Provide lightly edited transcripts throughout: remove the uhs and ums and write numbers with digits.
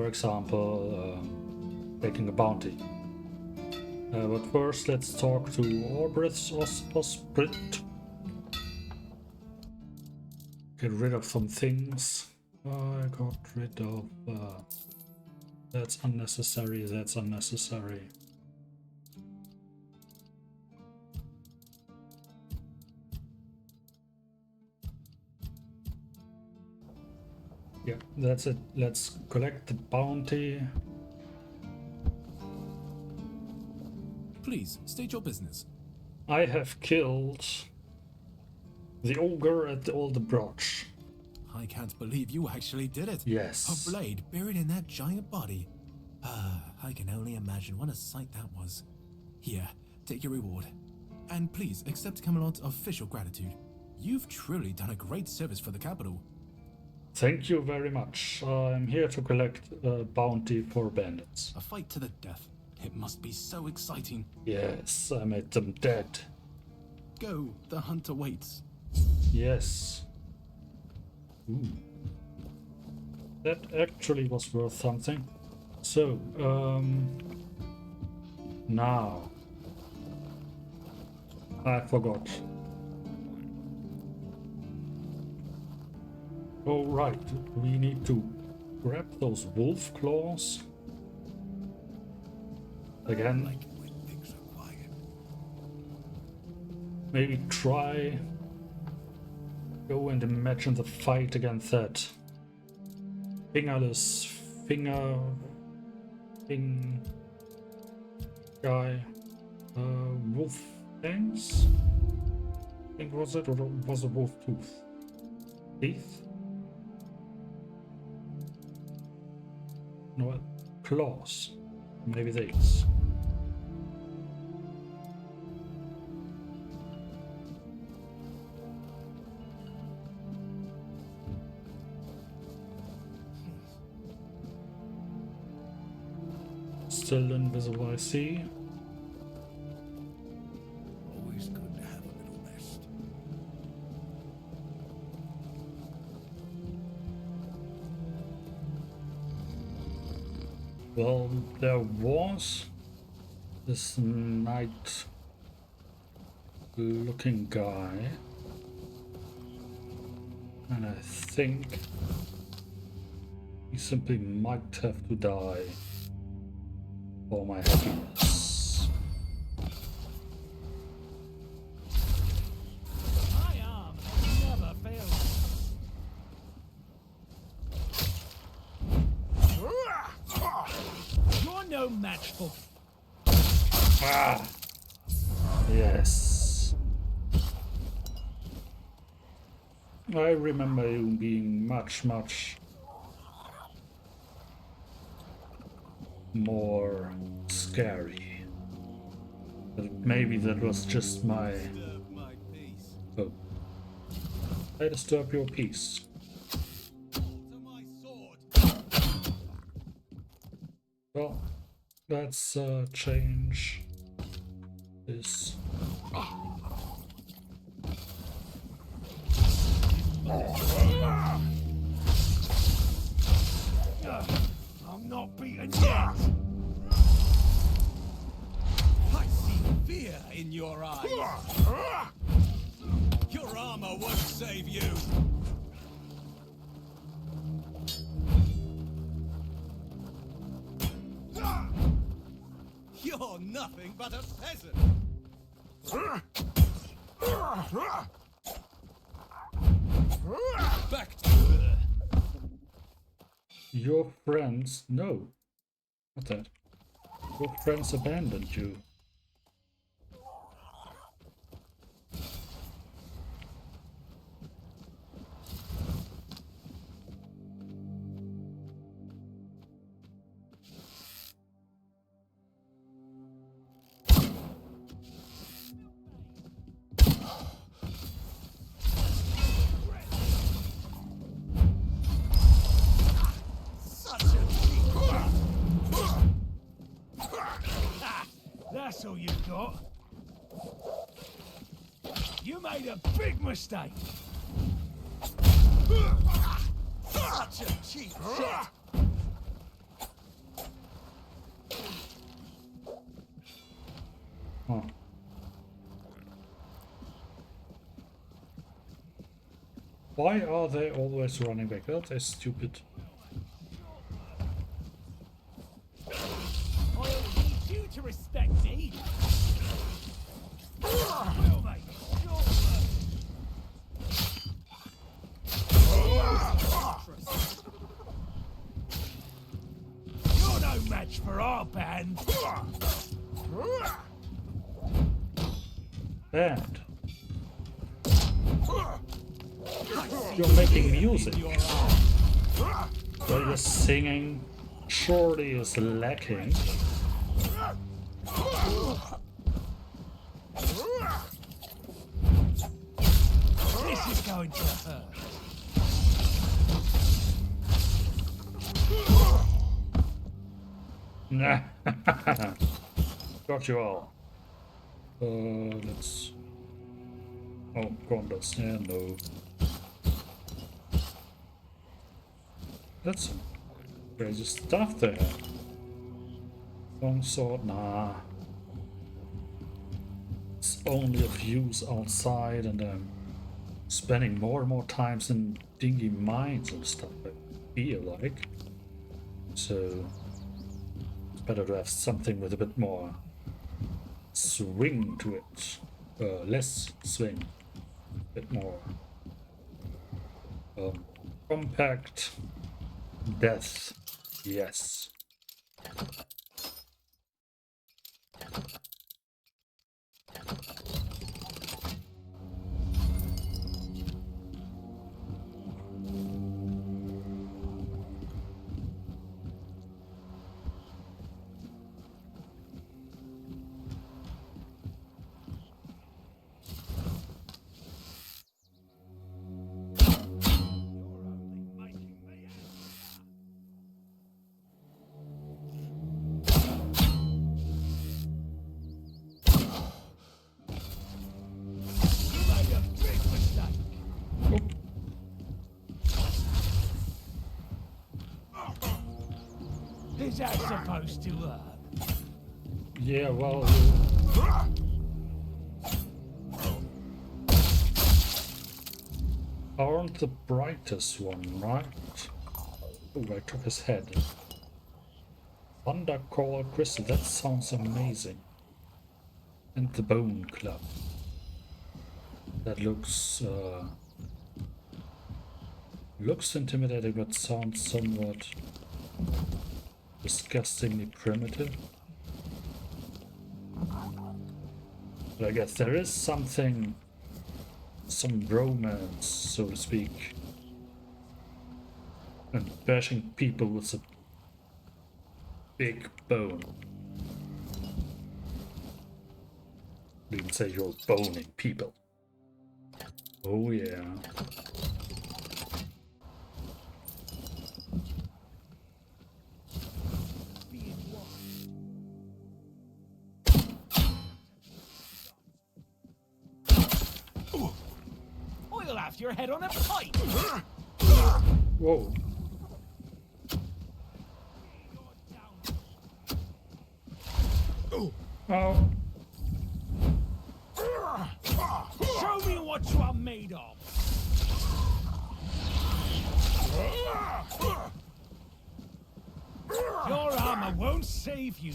For example, taking a bounty. But first, let's talk to Osprit. Get rid of some things. I got rid of... that's unnecessary, that's unnecessary. Yeah, that's it. Let's collect the bounty. Please, state your business. I have killed the ogre at the old brooch. I can't believe you actually did it. Yes. A blade buried in that giant body. I can only imagine what a sight that was. Here, take your reward. And please accept Camelot's official gratitude. You've truly done a great service for the capital. Thank you very much. I'm here to collect a bounty for bandits. A fight to the death. It must be so exciting. Yes, I made them dead. Go, the hunt awaits. Yes. Ooh. That actually was worth something. So, now. I forgot. Oh, right. We need to grab those wolf claws. Again. Like when things are quiet. Maybe try go and imagine the fight against that fingerless guy. Wolf fangs? I think was it, or was it wolf tooth? Teeth? No, claws. Maybe these. Still invisible, I see. Always good to have a little rest. Well, there was this knight looking guy, and I think he simply might have to die for my happiness. My arm never fails. You're no match for. Ah! Yes. I remember you being much more scary. But maybe that was just my... Disturb my peace. Oh. I disturb your peace. To my sword. Well, let's change this. I'm not beaten yet. I see fear in your eyes. Your armor won't save you. You're nothing but a peasant. Back to her. Your friends... No. Not that. Your friends abandoned you. Such a cheat. That's all you got. You made a big mistake. Such a cheap shot. Why are they always running back? Oh, they're stupid. I'll need you to respect me. We'll make short work. You're no match for our band. Band. You're making music. But your singing surely is lacking. This is going to hurt. Nah. Got you all. Let's. Oh, condos. Yeah, no. That's some crazy stuff there. Long sword, nah. It's only of use outside, and I'm spending more and more times in dingy mines and stuff, I feel like. So it's better to have something with a bit more swing to it. Less swing. A bit more compact. Death. Yes. Is that supposed to hurt? Yeah, well. Aren't the brightest one, right? Oh, I took his head. Thundercall Crystal, that sounds amazing. And the Bone Club. That looks intimidating, but sounds somewhat disgustingly primitive. But I guess there is something, some romance, so to speak, and bashing people with a big bone. You can say you're boning people. Oh yeah. I'll have your head on a pike. Whoa. Oh. Show me what you are made of. Your armor won't save you.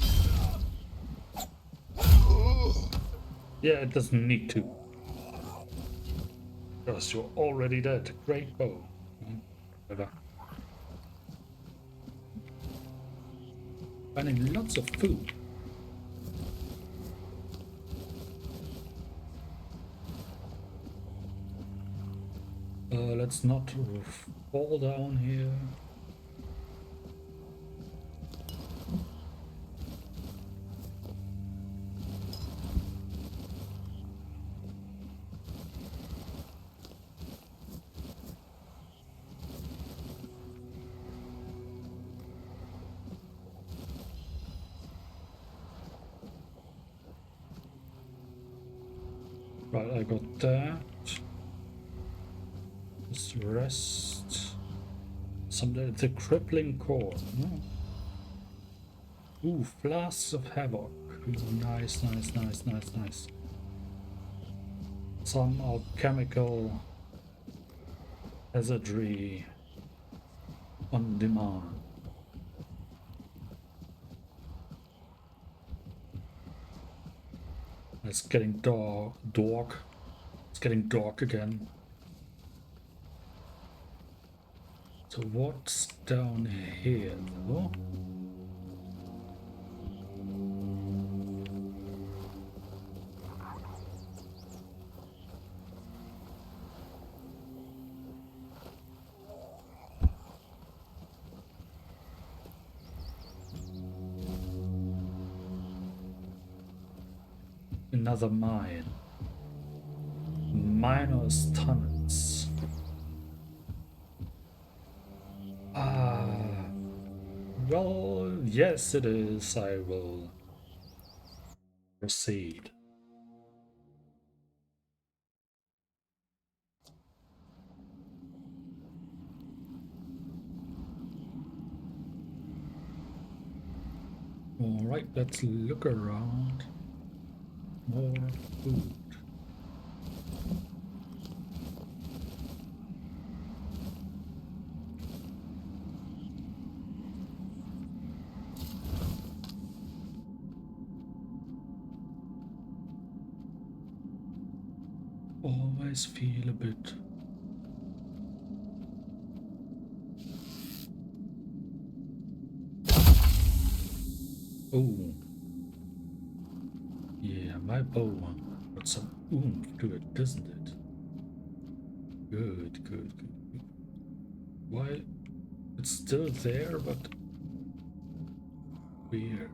Yeah, it doesn't need to. Because you're already dead. Great bow. Finding lots of food. Let's not fall down here. Right, I got that. Let's rest. The crippling core. Ooh, flasks of havoc. Ooh, nice. Some alchemical hazardry on demand. It's getting dark. It's getting dark again. So what's down here though? Another mine. Miners' tunnels. Well, yes it is. I will proceed. Alright, let's look around. More food. Always feel a bit oh yeah, my bow got some oomph to it, doesn't it? Good, good, good, good. Why it's still there, but weird.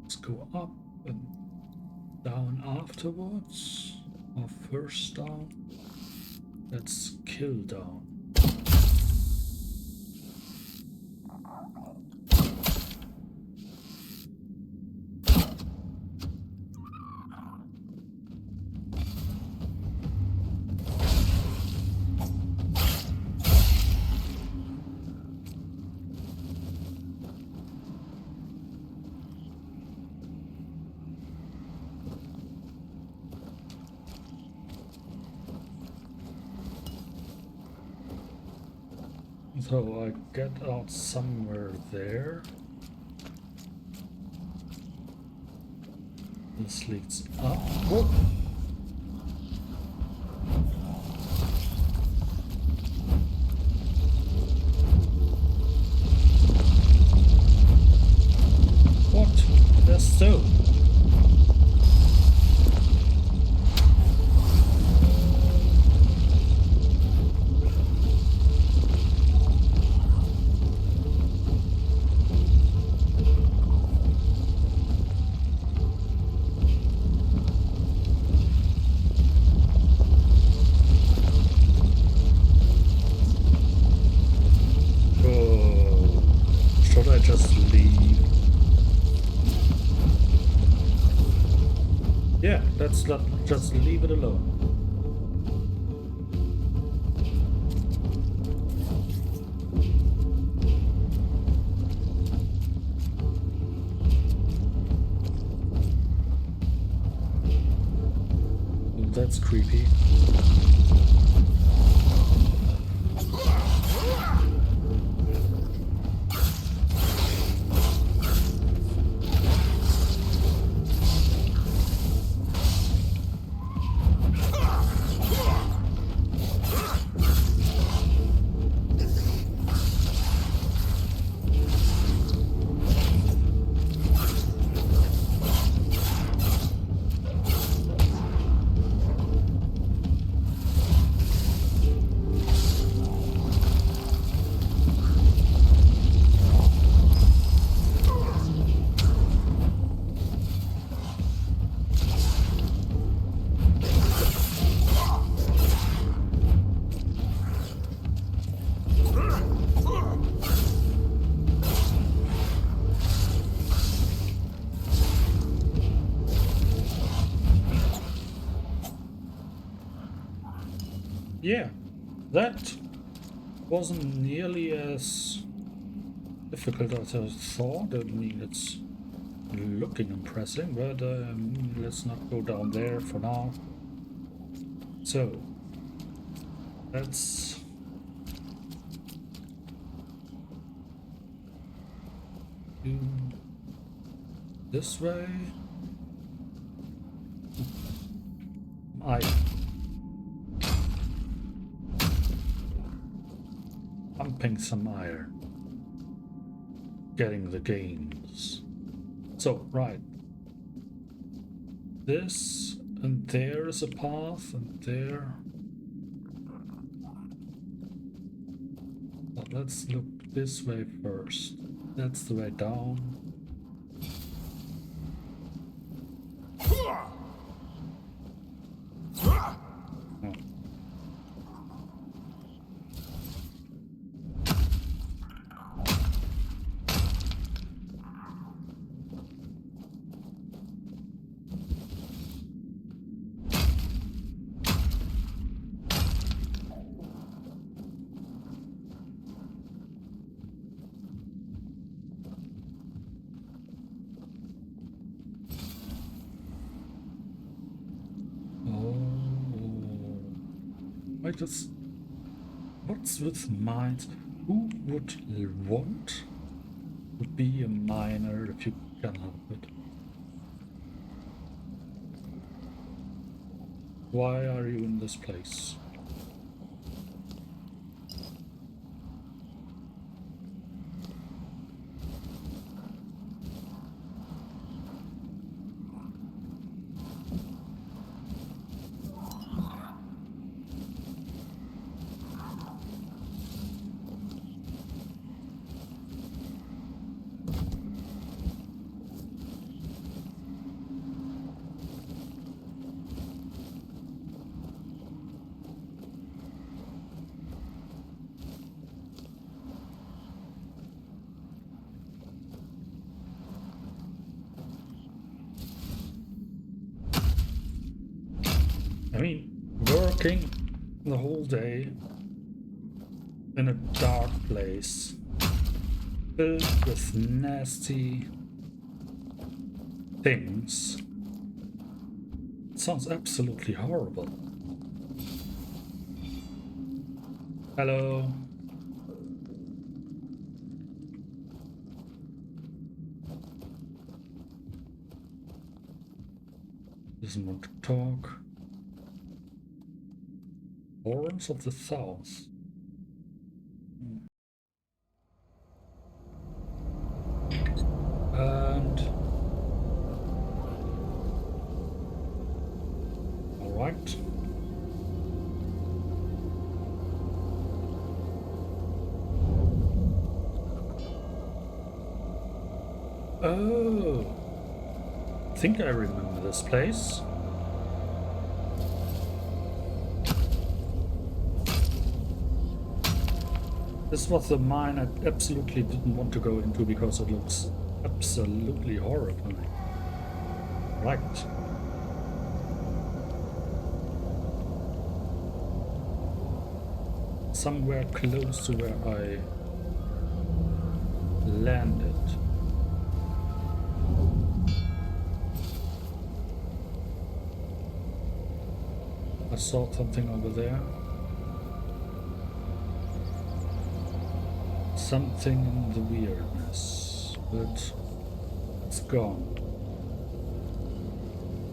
Let's go up and down afterwards, or first down. Let's kill down. So I get out somewhere there. This leads up. Whoa. What? There's still. Just leave. Yeah, let's just leave it alone. Well, that's creepy. Yeah, that wasn't nearly as difficult as I thought. I mean, it's looking impressive, but let's not go down there for now. So, Let's do this way. Pumping some iron. Getting the gains. So, right. This, and there is a path, and there. But let's look this way first. That's the way down. Oh. Wait, what's with mines? Who would want to be a miner if you can help it? Why are you in this place? I mean, working the whole day in a dark place filled with nasty things. It sounds absolutely horrible. Hello. Doesn't want to talk. Lawrence of the South. And all right. Oh, I think I remember this place. This was the mine I absolutely didn't want to go into because it looks absolutely horrifying. Right. Somewhere close to where I landed. I saw something over there. Something in the weirdness, but it's gone.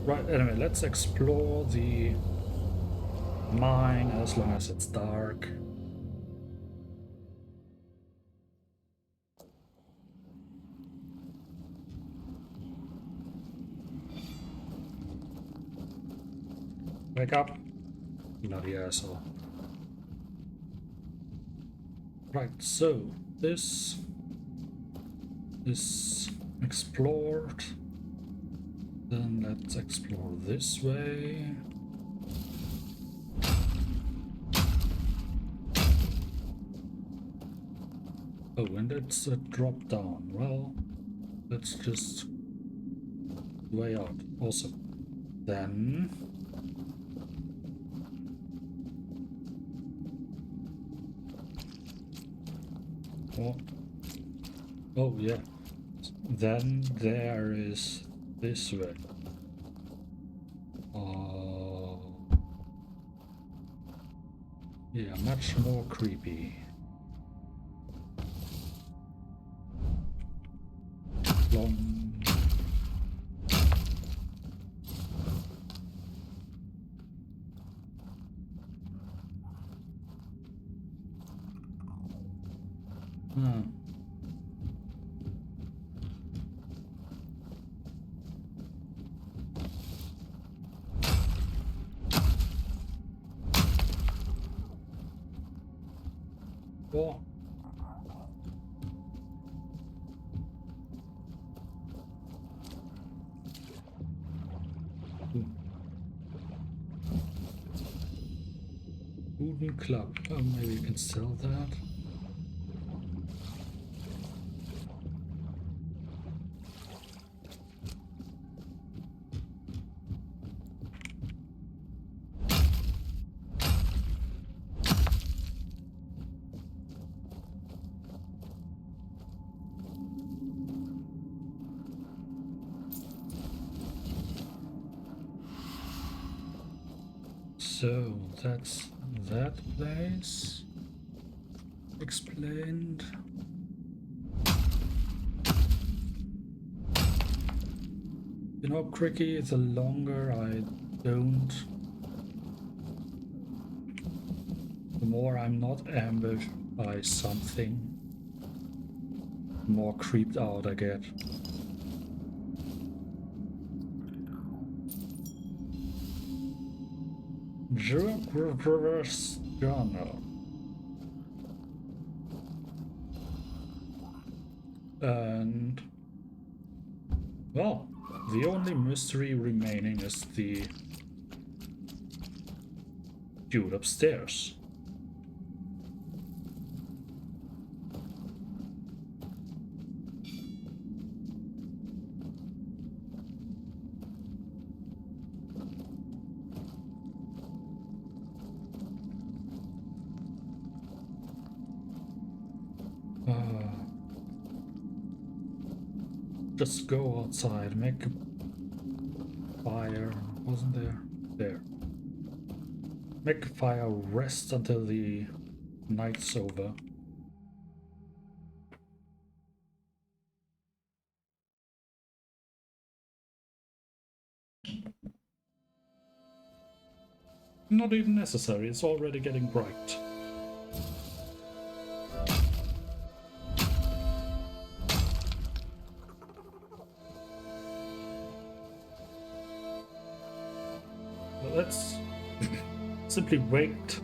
Right, anyway, let's explore the mine as long as it's dark. Wake up, bloody asshole. Right, so this is explored. Then let's explore this way. Oh, and it's a drop down. Well, that's just way out. Awesome. Then oh yeah. Then there is this way. Yeah, much more creepy. Long. Hmm. What? Wooden club. Oh, maybe you can sell that. So that's that place explained. You know, Cricky, the longer I don't, the more I'm not ambushed by something, the more creeped out I get. Reverse journal. And well, the only mystery remaining is the dude upstairs. Just go outside, make a fire. Wasn't there? There. Make a fire, rest until the night's over. Not even necessary, it's already getting bright. Let's simply wait.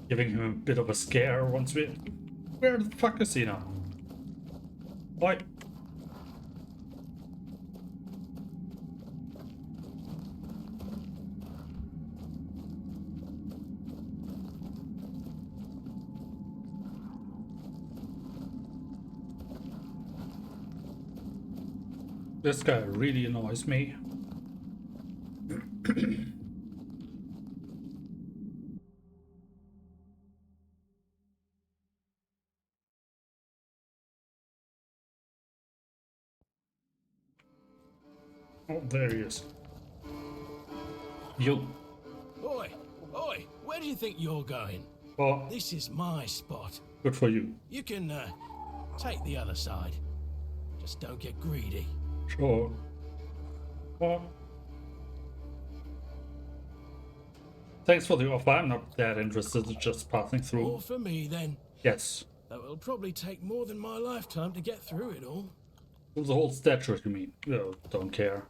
Giving him a bit of a scare once we... Where the fuck is he now? Why? This guy really annoys me. Oh, there he is. You. Oi, oi, where do you think you're going? Oh, This is my spot. good for you. You can, take the other side. Just don't get greedy. Sure. Well, thanks for the offer. I'm not that interested in just passing through. All for me, then. Yes. Though it'll probably take more than my lifetime to get through it all. The whole statue, you mean? No, don't care.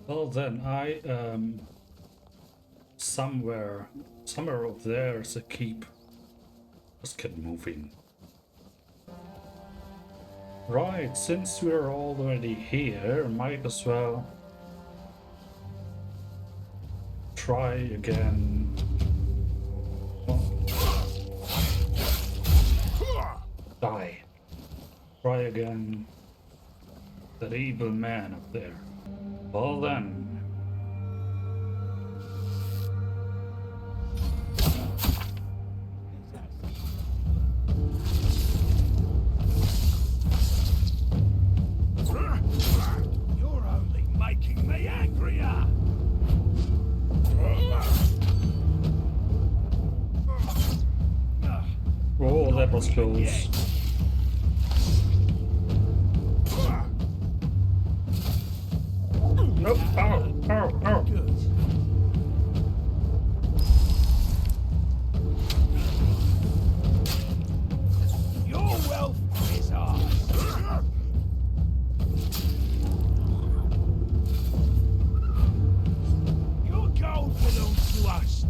Well then, somewhere up there is a keep. Let's get moving. Right, since we're already here, might as well try again. Die. Try again. That evil man up there. Well then. was close. Nope. Ow, ow, ow. Good. Your wealth is ours. Your gold belongs to us.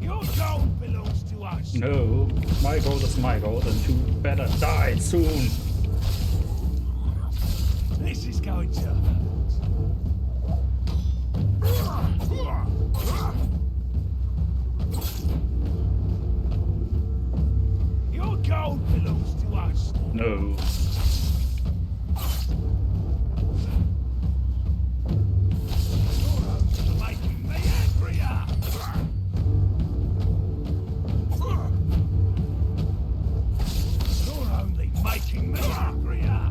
Your gold belongs to us. No, my gold is my gold, and you better die soon. This is going to hurt. Your gold belongs to us. No. You're only making me angrier. You're only making me angrier.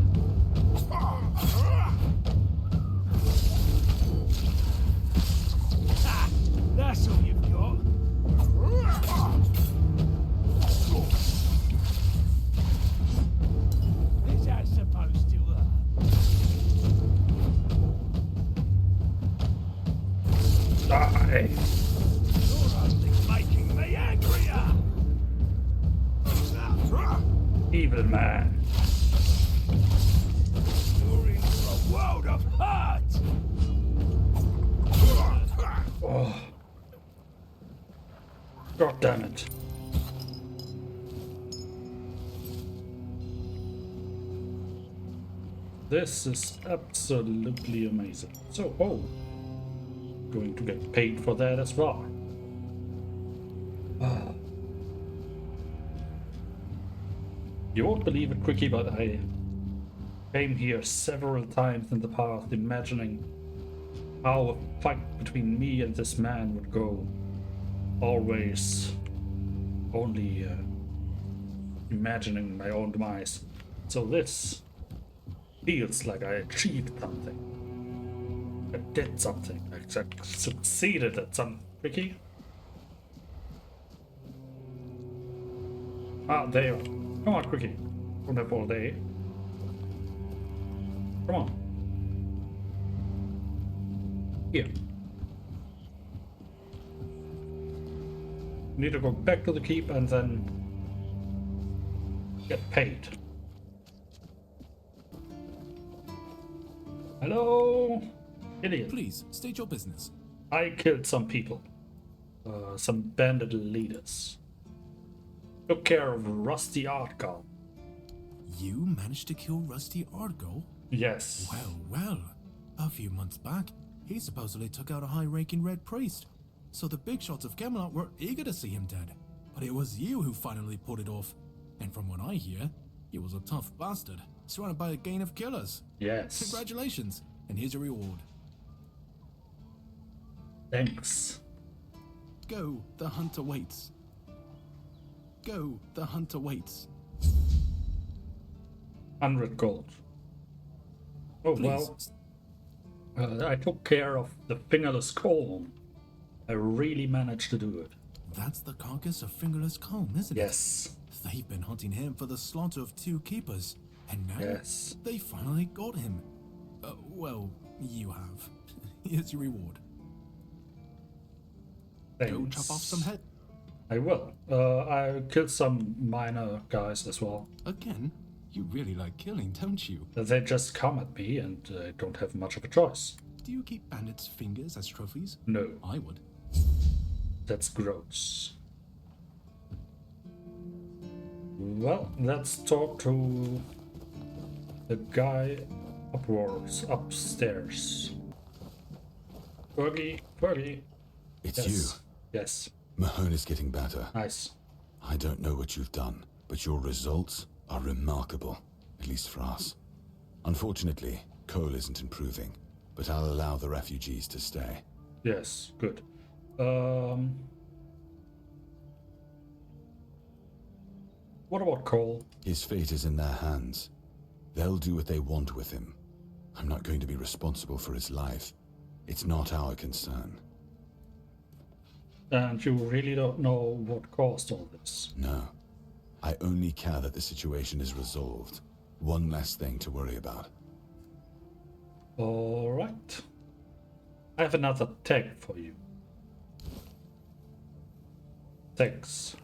Ah, that's all you've got. Is that supposed to hurt? Die. You're only making me angrier. Evil man. You're in for a world of hurt. Oh. God damn it. This is absolutely amazing. So, oh, going to get paid for that as well. Ah. You won't believe it, Quickie, but I came here several times in the past imagining how a fight between me and this man would go. Always only imagining my own demise. So this feels like I achieved something. I did something. I succeeded at some Quickie. Ah, there. Come on, Quickie. Don't have all day. Come on. Here. Need to go back to the keep and then get paid. Hello? Idiot. Please, state your business. I killed some people. Some bandit leaders. Took care of Rusty Artgal. You managed to kill Rusty Argo? Yes. Well, well. A few months back, he supposedly took out a high-ranking red priest. So the big shots of Camelot were eager to see him dead. But it was you who finally pulled it off. And from what I hear, he was a tough bastard, surrounded by a gang of killers. Yes. Congratulations, and here's your reward. Thanks. Go, the hunter waits. Go, the hunter waits. 100 gold. Oh, Please. well. I took care of the fingerless column. I really managed to do it. That's the carcass of Fingerless Comb, isn't it? Yes. They've been hunting him for the slaughter of 2 keepers, and now Yes. they finally got him. Well, you have. Here's your reward. Thanks. Go chop off some head. I will. I killed some minor guys as well. Again, you really like killing, don't you? They just come at me and I don't have much of a choice. Do you keep bandits' fingers as trophies? No, I would. that's gross. Well, let's talk to the guy upstairs. Fergie. It's Yes. you. Yes. Mahone is getting better. Nice. I don't know what you've done, but your results are remarkable, at least for us. Unfortunately, Cole isn't improving, but I'll allow the refugees to stay. Yes, good. What about Cole? His fate is in their hands. They'll do what they want with him. I'm not going to be responsible for his life. It's not our concern. And you really don't know what caused all this? No. I only care that the situation is resolved. One less thing to worry about. Alright. I have another tag for you. Thanks.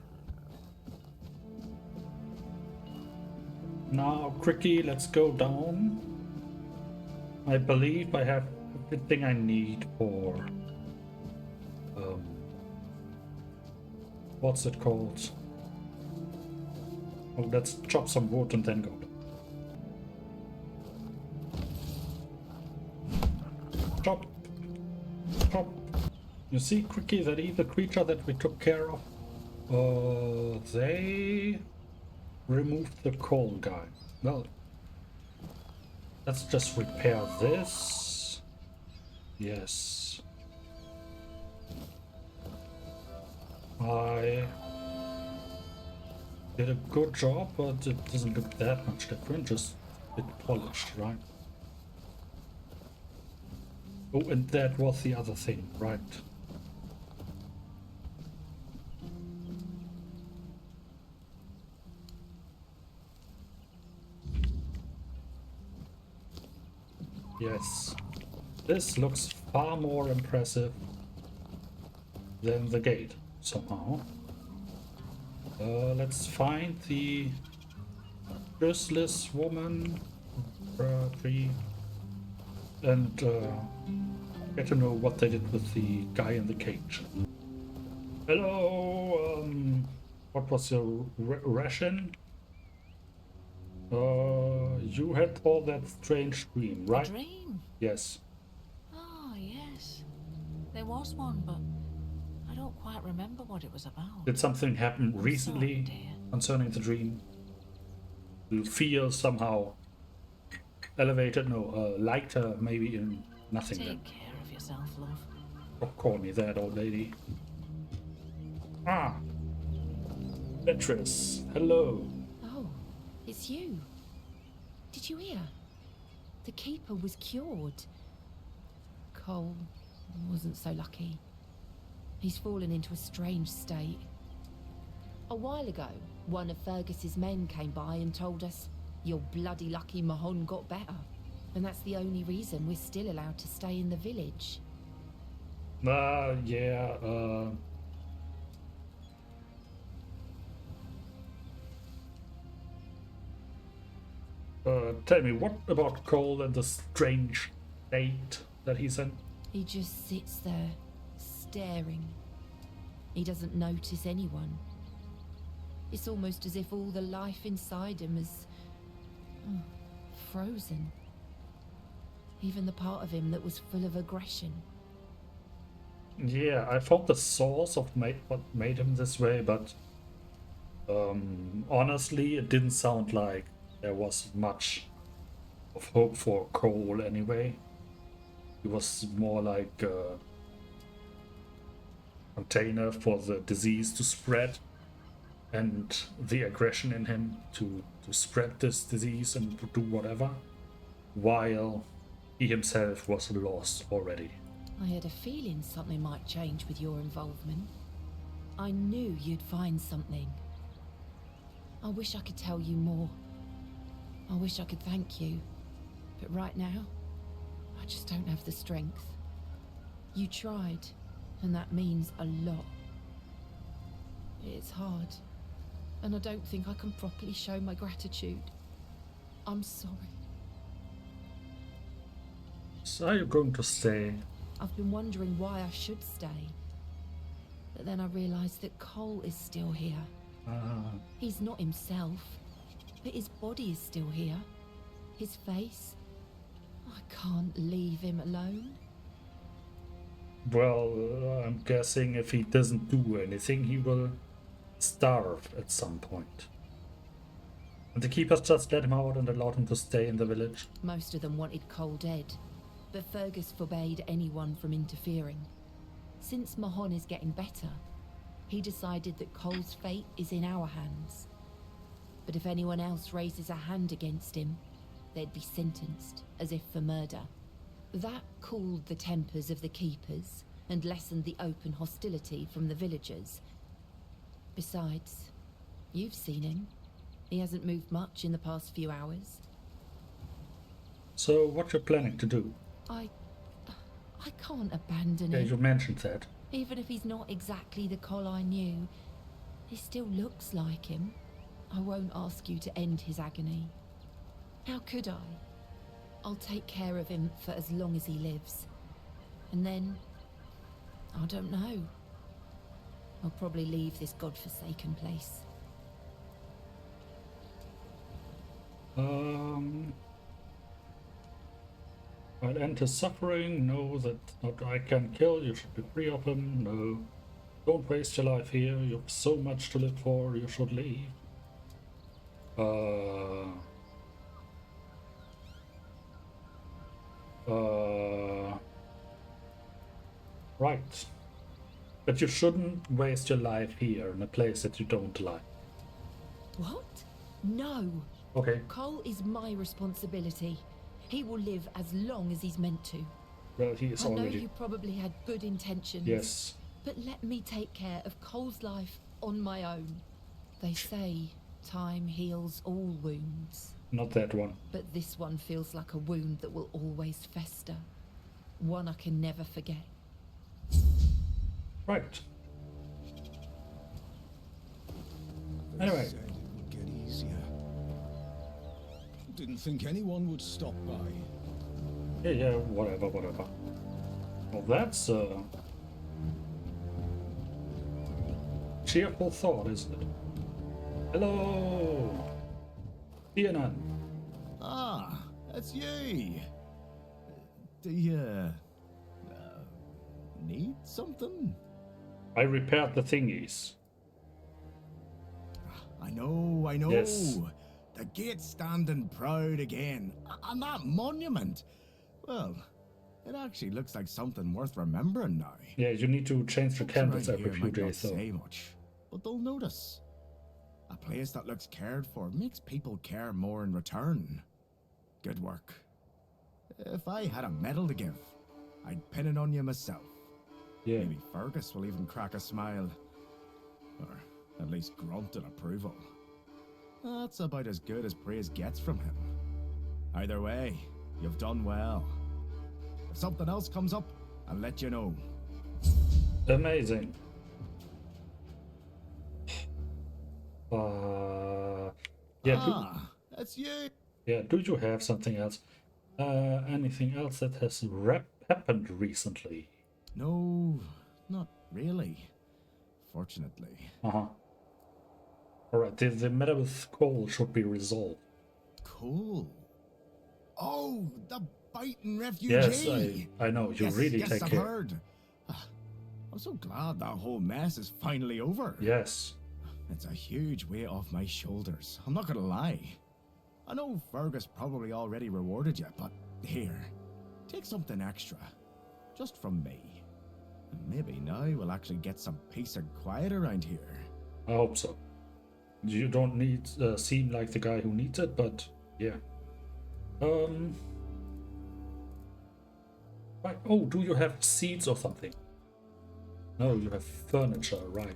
Now, Cricky, let's go down. I believe I have everything I need for... what's it called? Oh, let's chop some wood and then go down. Chop! Chop! You see, Cricky, that evil creature that we took care of? They removed the coal guy. Well, let's just repair this. Yes. I did a good job, but it doesn't look that much different, just a bit polished, right? Oh, and that was the other thing, right? Yes, this looks far more impressive than the gate, somehow. Let's find the useless woman tree and get to know what they did with the guy in the cage. Hello, what was your ration? You had all that strange dream, right? A dream? Yes. Oh, yes. There was one, but I don't quite remember what it was about. Did something happen I'm recently sorry, dear. concerning the dream? You feel somehow elevated? No, lighter, maybe in nothing then. Take care of yourself, love. Don't call me that, old lady. Ah! Beatrice, hello. Oh, it's you. Did you hear? The keeper was cured. Cole wasn't so lucky. He's fallen into a strange state. A while ago, one of Fergus's men came by and told us, "You're bloody lucky Mahon got better." And that's the only reason we're still allowed to stay in the village. Yeah, tell me, what about Cole and the strange state that he's in? He just sits there, staring. He doesn't notice anyone. It's almost as if all the life inside him is frozen. Even the part of him that was full of aggression. Yeah, I found the source of what made him this way, but honestly, it didn't sound like there was much of hope for Cole anyway. He was more like a container for the disease to spread and the aggression in him to spread this disease and to do whatever, while he himself was lost already. I had a feeling something might change with your involvement. I knew you'd find something. I wish I could tell you more. I wish I could thank you. But right now, I just don't have the strength. You tried, and that means a lot. It's hard, and I don't think I can properly show my gratitude. I'm sorry. So are you going to stay? I've been wondering why I should stay. But then I realized that Cole is still here. He's not himself, but his body is still here. His face. I can't leave him alone. Well, I'm guessing if he doesn't do anything, he will starve at some point. And the keepers just let him out and allowed him to stay in the village. Most of them wanted Cole dead, but Fergus forbade anyone from interfering. Since Mahon is getting better, he decided that Cole's fate is in our hands. But if anyone else raises a hand against him, they'd be sentenced, as if for murder. That cooled the tempers of the keepers, and lessened the open hostility from the villagers. Besides, you've seen him. He hasn't moved much in the past few hours. So what you're planning to do? I can't abandon Yeah, him. you mentioned that. Even if he's not exactly the Col I knew, he still looks like him. I won't ask you to end his agony. How could I? I'll take care of him for as long as he lives. And then, I don't know. I'll probably leave this godforsaken place. I'll end his suffering. No, that not I can kill. You should be free of him. No. Don't waste your life here. You have so much to live for. You should leave. Right. But you shouldn't waste your life here in a place that you don't like. What? No. Okay. Cole is my responsibility. He will live as long as he's meant to. Well, he is I know already... you probably had good intentions. Yes. But let me take care of Cole's life on my own. They say time heals all wounds. Not that one. But this one feels like a wound that will always fester. One I can never forget. Right. Anyway. Said it would get easier. Didn't think anyone would stop by. Yeah, whatever. Well, that's a cheerful thought, isn't it? Hello! CNN. Ah, that's you. Do you need something? I repaired the thingies. I know. Yes. The gate's standing proud again. And that monument. Well, it actually looks like something worth remembering now. Yeah, you need to change the candles Around every here few might not days, though. say much, but they'll notice. A place that looks cared for makes people care more in return. Good work. If I had a medal to give, I'd pin it on you myself. Yeah. Maybe Fergus will even crack a smile. Or at least grunt in approval. That's about as good as praise gets from him. Either way, you've done well. If something else comes up, I'll let you know. Amazing. Yeah, That's you. do you have something else? Anything else that has happened recently? No, not really. Fortunately. Alright, the matter with Cole should be resolved. Cool. Oh, the biting refugee. Yes, I know. You really yes, take I've care. heard. I'm so glad that whole mess is finally over. Yes. It's a huge weight off my shoulders. I'm not gonna lie. I know Fergus probably already rewarded you, but here, take something extra. Just from me. And maybe now we'll actually get some peace and quiet around here. I hope so. You don't need seem like the guy who needs it, but yeah. Right. Oh, do you have seeds or something? No, you have furniture, right.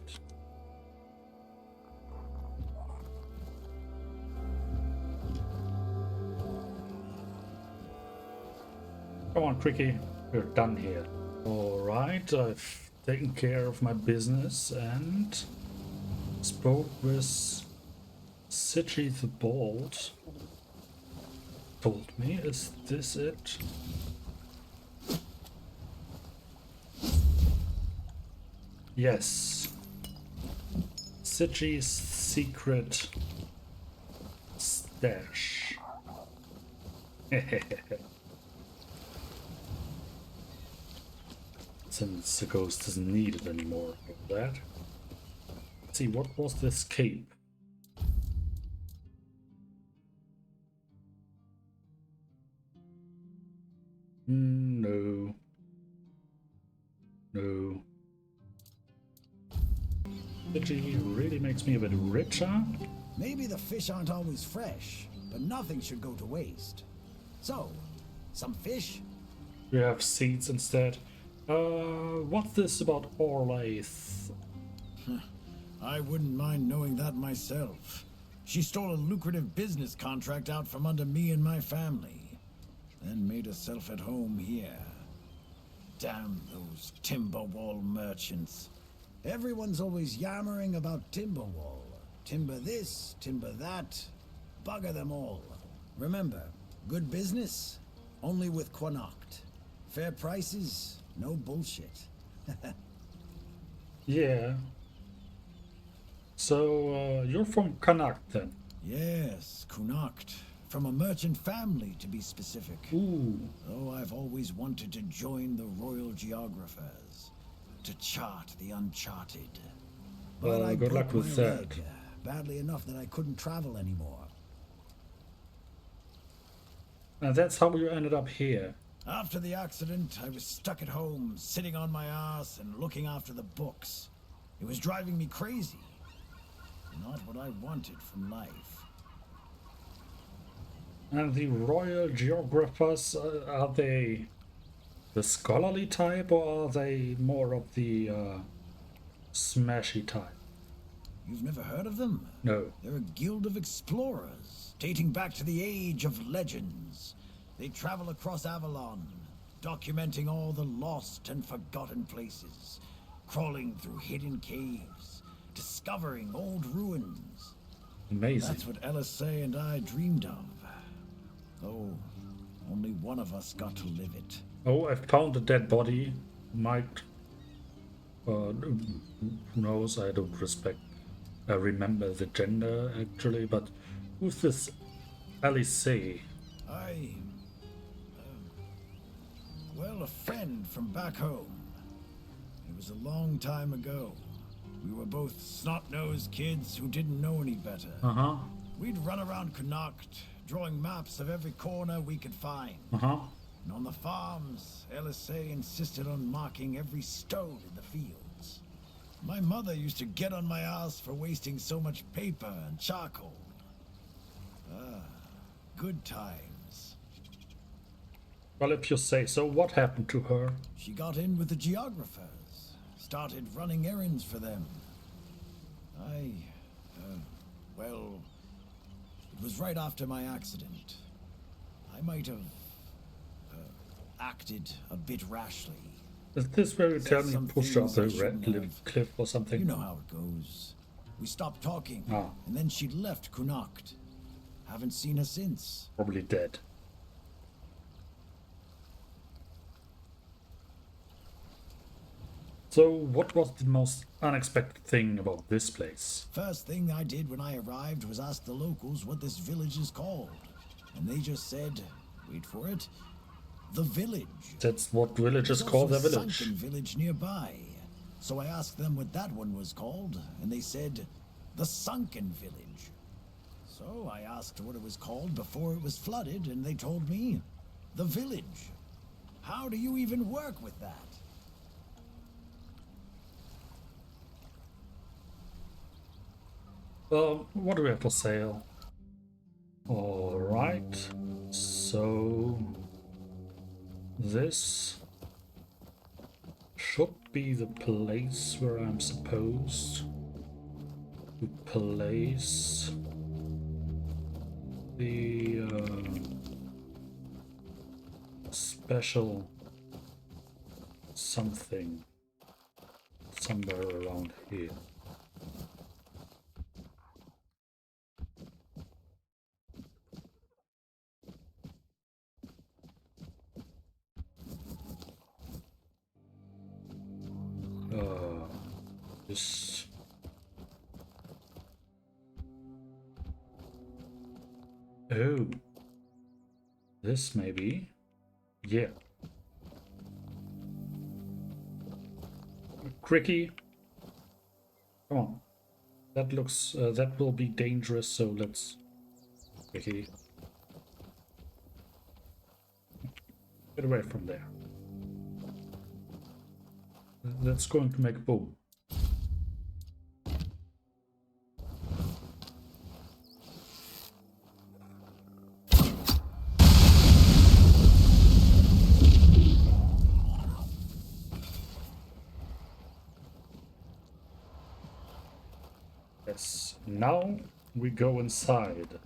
Come on, Cricky. We're done here. Alright, I've taken care of my business and spoke with Sitchy the Bald. Told me, is this it? Yes. Sitchy's secret stash. Since the ghost doesn't need it anymore. Like that. Let's see, what was this cape? No. No. Sitchy really makes me a bit richer. Maybe the fish aren't always fresh, but nothing should go to waste. So, some fish? We have seeds instead. What's this about Orlaith? I wouldn't mind knowing that myself. She stole a lucrative business contract out from under me and my family, then made herself at home here. Damn those Timberwall merchants. Everyone's always yammering about Timberwall. Timber this, timber that. Bugger them all. Remember, good business, only with Connacht. Fair prices, no bullshit. Yeah. So, you're from Connacht then? Yes, Connacht. From a merchant family, to be specific. Ooh. Though I've always wanted to join the Royal Geographers, to chart the uncharted. But I good luck broke with my that. leg, badly enough that I couldn't travel anymore. And that's how you ended up here. After the accident, I was stuck at home, sitting on my ass and looking after the books. It was driving me crazy. Not what I wanted from life. And the Royal Geographers, are they the scholarly type, or are they more of the smashy type? You've never heard of them? No. They're a guild of explorers, dating back to the Age of Legends. They travel across Avalon, documenting all the lost and forgotten places, crawling through hidden caves, discovering old ruins. Amazing. That's what LSA and I dreamed of. Though, only one of us got to live it. Oh, I found a dead body. Might... who knows, I don't remember the gender, actually, but who's this Alice? Well, a friend from back home. It was a long time ago. We were both snot-nosed kids who didn't know any better. Uh-huh. We'd run around Connacht, drawing maps of every corner we could find. Uh-huh. And on the farms, LSA insisted on marking every stone in the fields. My mother used to get on my ass for wasting so much paper and charcoal. Good times. Well, if you say so, what happened to her? She got in with the geographers, started running errands for them. Well, it was right after my accident. I might have acted a bit rashly. Is this where you tell me Some pushed off things the I red shouldn't have. cliff or something? You know how it goes. We stopped talking, Ah. and then she left Connacht. Haven't seen her since. Probably dead. So, what was the most unexpected thing about this place? First thing I did when I arrived was ask the locals what this village is called. And they just said, wait for it, the village. That's what villagers There's call their also a village. sunken village nearby. So I asked them what that one was called, and they said, the Sunken Village. So I asked what it was called before it was flooded, and they told me, the village. How do you even work with that? What do we have for sale? Alright, so this should be the place where I'm supposed to place the special something somewhere around here. This. Oh, this maybe, yeah. Cricky, come on. That looks, that will be dangerous, so let's... Cricky. Get away from there. That's going to make a boom. Yes, now we go inside.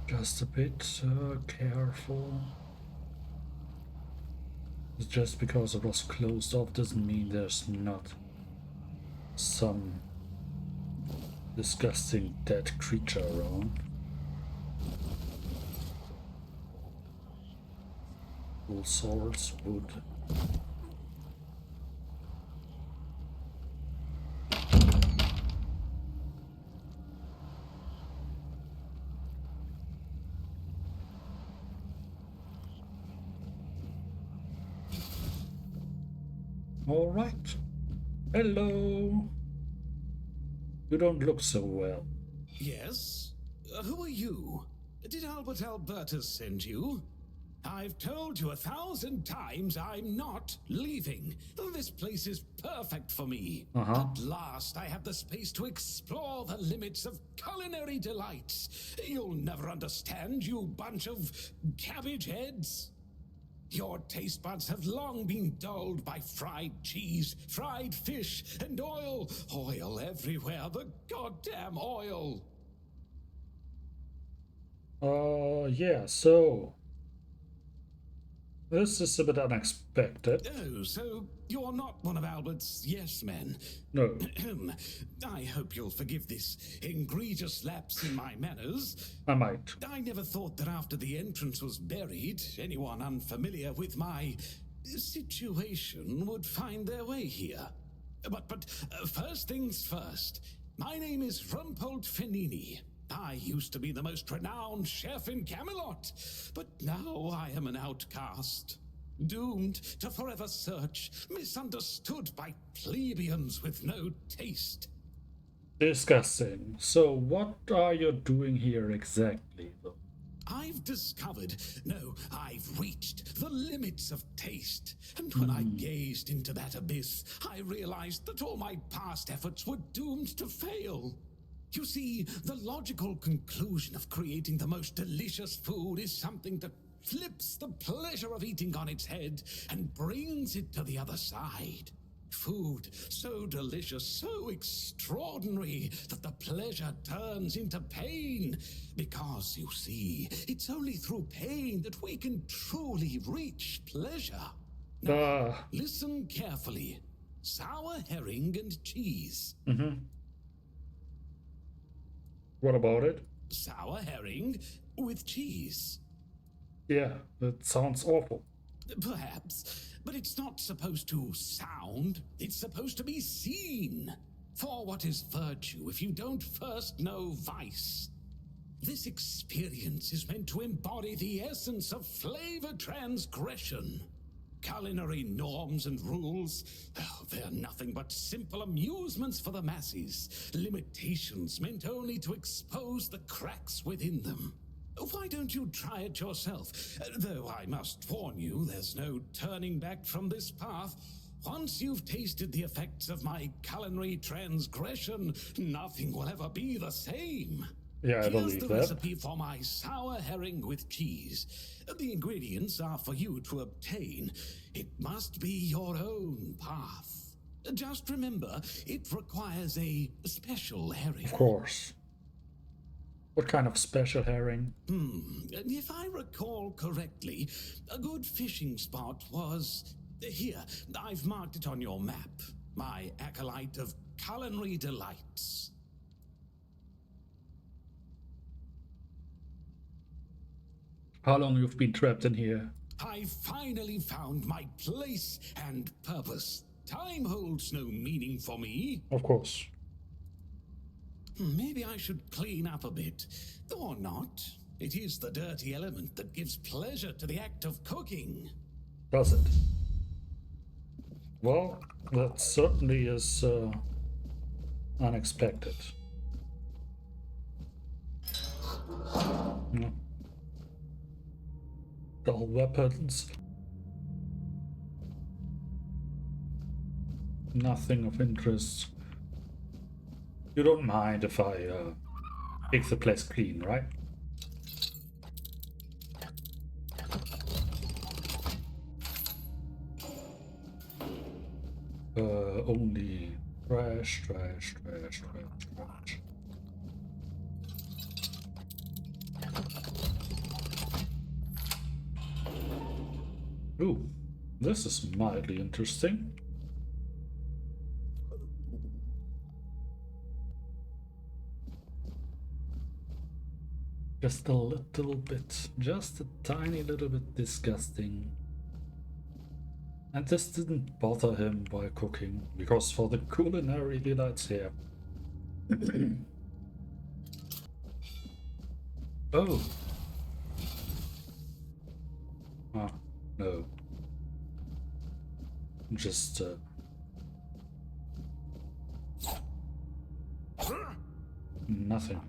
Just a bit careful. Just because it was closed off doesn't mean there's not some disgusting dead creature around. All sorts, wood. All right. Hello. You don't look so well. Yes? Who are you? Did Albert Albertus send you? I've told you 1,000 times I'm not leaving. This place is perfect for me. At last, I have the space to explore the limits of culinary delights. You'll never understand, you bunch of cabbage heads. Your taste buds have long been dulled by fried cheese, fried fish, and oil. Oil everywhere, the goddamn oil. Yeah, so this is a bit unexpected. Oh, so you're not one of Albert's yes men? No. I hope you'll forgive this egregious lapse in my manners. I might. I never thought that after the entrance was buried, anyone unfamiliar with my situation would find their way here. But first things first. My name is Rumpold Fenini. I used to be the most renowned chef in Camelot, but now I am an outcast. Doomed to forever search, misunderstood by plebeians with no taste. Disgusting. So what are you doing here exactly, though? I've discovered, no, I've reached the limits of taste. And when I gazed into that abyss, I realized that all my past efforts were doomed to fail. You see, the logical conclusion of creating the most delicious food is something that flips the pleasure of eating on its head and brings it to the other side. Food so delicious, so extraordinary, that the pleasure turns into pain. Because, you see, it's only through pain that we can truly reach pleasure. Now, listen carefully. Sour herring and cheese. What about it? Sour herring with cheese. Yeah, that sounds awful. Perhaps, but it's not supposed to sound, it's supposed to be seen. For what is virtue if you don't first know vice? This experience is meant to embody the essence of flavor transgression. Culinary norms and rules, they're nothing but simple amusements for the masses. Limitations meant only to expose the cracks within them. Why don't you try it yourself? Though I must warn you, there's no turning back from this path. Once you've tasted the effects of my culinary transgression, nothing will ever be the same. Yeah, I Here's believe the that. recipe for my sour herring with cheese. The ingredients are for you to obtain. It must be your own path. Just remember, it requires a special herring. Of course. What kind of special herring? If I recall correctly, a good fishing spot was... Here, I've marked it on your map. My acolyte of culinary delights. How long you've been trapped in here? I finally found my place and purpose. Time holds no meaning for me. Of course. Maybe I should clean up a bit. Or not. It is the dirty element that gives pleasure to the act of cooking. Does it? Well, that certainly is unexpected. Yeah. Dull weapons. Nothing of interest. You don't mind if I keep the place clean, right? Only trash, trash, trash, trash, trash. Ooh, this is mildly interesting. Just a little bit, just a tiny little bit disgusting. And this didn't bother him while cooking, because for the culinary delights here. Oh. Ah, no. Just, nothing.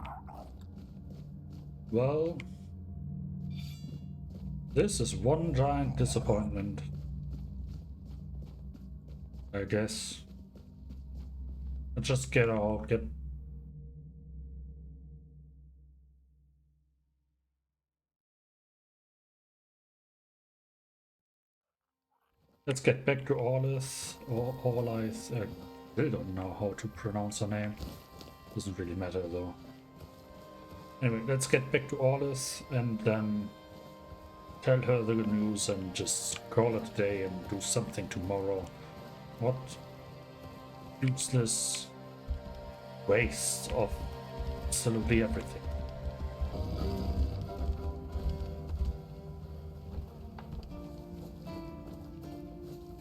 Well, this is one giant disappointment, I guess. Let's just get out, Let's get back to Orlis, or Orlis. I really don't know how to pronounce her name. Doesn't really matter though. Anyway, let's get back to Orlis and then tell her the good news and just call it a day and do something tomorrow. What useless waste of absolutely everything.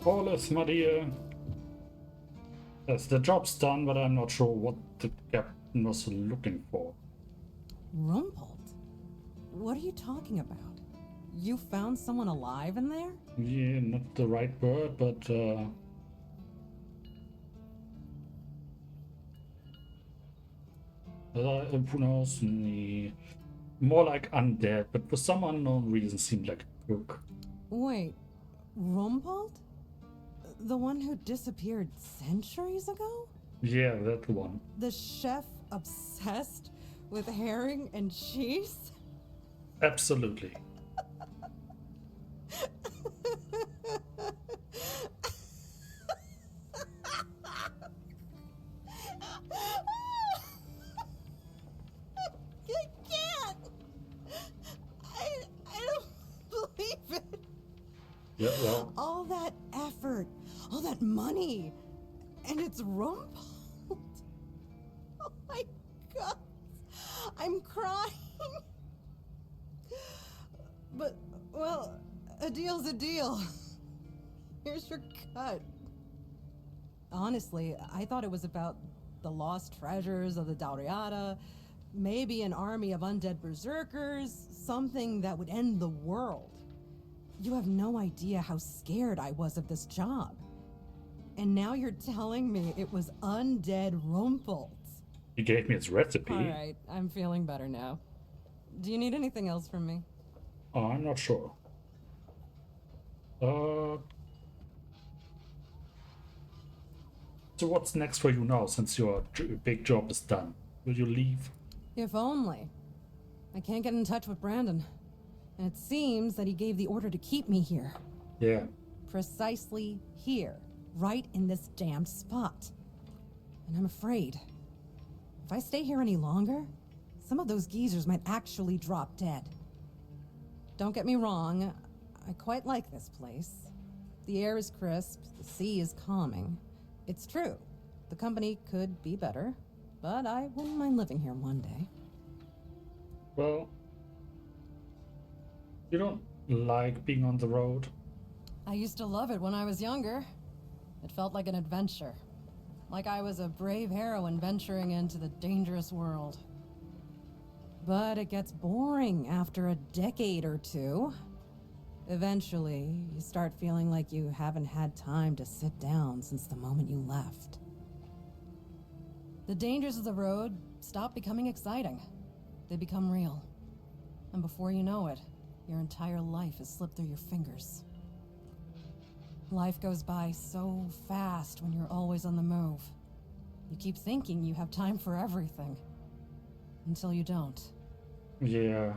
Orlis, my dear. Yes, the job's done, but I'm not sure what the captain was looking for. Rumpled? What are you talking about? You found someone alive in there? Yeah, not the right word, but who knows? More like undead, but for some unknown reason seemed like a cook. Wait, Rumpled? The one who disappeared centuries ago? Yeah, that one. The chef obsessed with herring and cheese? Absolutely. I can't! I don't believe it! Yeah, well. All that effort, all that money, and it's Rumpled. Oh my god, I'm crying. But, well, a deal's a deal. Here's your cut. Honestly, I thought it was about the lost treasures of the Dauriata, maybe an army of undead berserkers, something that would end the world. You have no idea how scared I was of this job. And now you're telling me it was undead Rumpled. He gave me its recipe. Alright, I'm feeling better now. Do you need anything else from me? Oh, I'm not sure. So what's next for you now, since your big job is done? Will you leave? If only. I can't get in touch with Brandon. And it seems that he gave the order to keep me here. Yeah. Precisely here. Right in this damned spot. And I'm afraid, if I stay here any longer, some of those geezers might actually drop dead. Don't get me wrong, I quite like this place. The air is crisp, the sea is calming. It's true, the company could be better, but I wouldn't mind living here one day. Well, you don't like being on the road? I used to love it when I was younger. It felt like an adventure. Like I was a brave heroine venturing into the dangerous world. But it gets boring after a decade or two. Eventually, you start feeling like you haven't had time to sit down since the moment you left. The dangers of the road stop becoming exciting. They become real. And before you know it, your entire life has slipped through your fingers. Life goes by so fast when you're always on the move. You keep thinking you have time for everything. Until you don't. Yeah.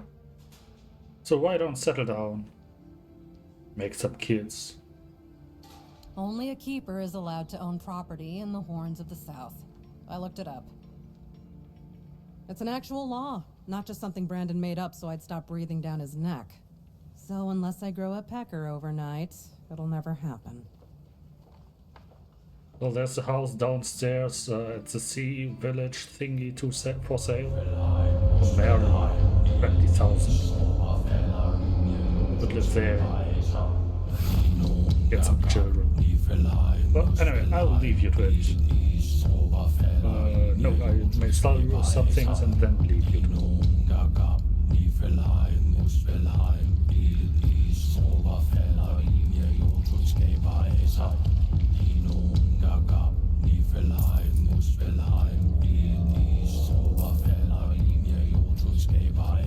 So why don't settle down? Make some kids. Only a keeper is allowed to own property in the Horns of the South. I looked it up. It's an actual law, not just something Brandon made up so I'd stop breathing down his neck. So unless I grow a pecker overnight, it'll never happen. Well, there's a house downstairs at the sea village thingy for sale. For barely 20,000. Would live there. Get some children. But anyway, I'll leave you to it. No, I may tell you some things and then leave you to it. Oberfäller in ihr Jotuskeba